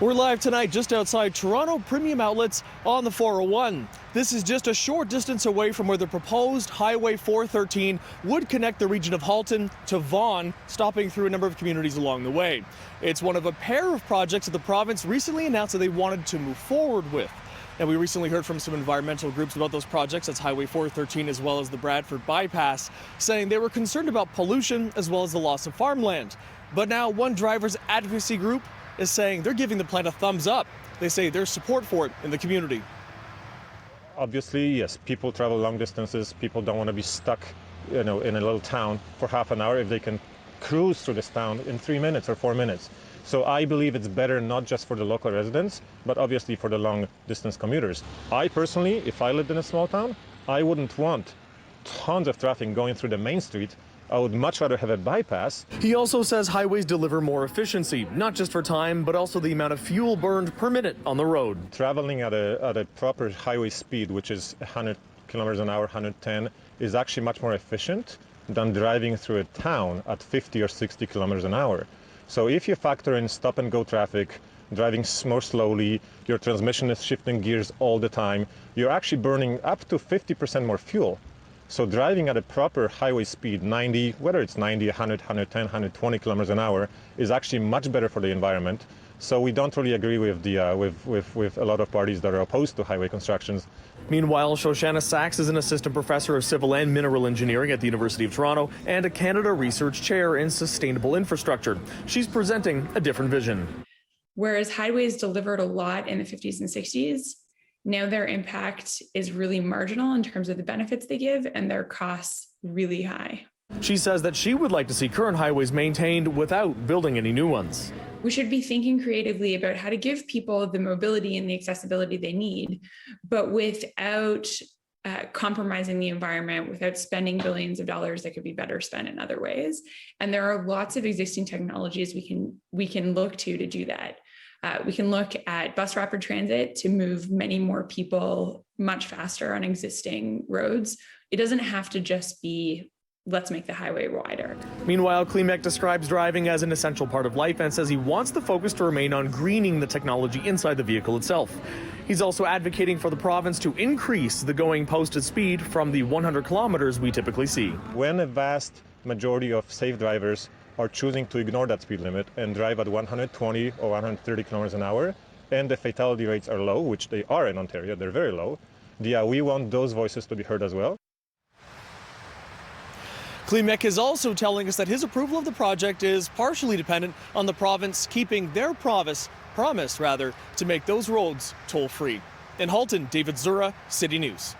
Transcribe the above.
We're live tonight just outside Toronto Premium Outlets on the 401. This is just a short distance away from where the proposed Highway 413 would connect the region of Halton to Vaughan, stopping through a number of communities along the way. It's one of a pair of projects that the province recently announced that they wanted to move forward with. And we recently heard from some environmental groups about those projects, that's Highway 413 as well as the Bradford Bypass, saying they were concerned about pollution as well as the loss of farmland. But now one driver's advocacy group is saying they're giving the plan a thumbs up. They say there's support for it in the community. Obviously, yes, people travel long distances. People don't want to be stuck, in a little town for half an hour if they can cruise through this town in 3 minutes or 4 minutes. So I believe it's better not just for the local residents, but obviously for the long distance commuters. I personally, if I lived in a small town, I wouldn't want tons of traffic going through the main street. I would much rather have a bypass. He also says highways deliver more efficiency, not just for time, but also the amount of fuel burned per minute on the road. Traveling at a proper highway speed, which is 100 kilometers an hour, 110, is actually much more efficient than driving through a town at 50 or 60 kilometers an hour. So if you factor in stop and go traffic, driving more slowly, your transmission is shifting gears all the time, you're actually burning up to 50% more fuel. So driving at a proper highway speed, 90, whether it's 90, 100, 110, 120 kilometers an hour, is actually much better for the environment. So we don't really agree with with a lot of parties that are opposed to highway constructions. Meanwhile, Shoshana Sachs is an assistant professor of civil and mineral engineering at the University of Toronto and a Canada Research Chair in Sustainable Infrastructure. She's presenting a different vision. Whereas highways delivered a lot in the 50s and 60s, now their impact is really marginal in terms of the benefits they give, and their costs really high. She says that she would like to see current highways maintained without building any new ones. We should be thinking creatively about how to give people the mobility and the accessibility they need, but without compromising the environment, without spending billions of dollars that could be better spent in other ways. And there are lots of existing technologies we can look to do that. We can look at bus rapid transit to move many more people much faster on existing roads. It doesn't have to just be, let's make the highway wider. Meanwhile, Klimek describes driving as an essential part of life and says he wants the focus to remain on greening the technology inside the vehicle itself. He's also advocating for the province to increase the going posted speed from the 100 kilometers we typically see. When a vast majority of safe drivers are choosing to ignore that speed limit and drive at 120 or 130 kilometers an hour, and the fatality rates are low, which they are in Ontario, they're very low, we want those voices to be heard as well. Klimek is also telling us that his approval of the project is partially dependent on the province keeping their promise to make those roads toll-free. In Halton, David Zura, City News.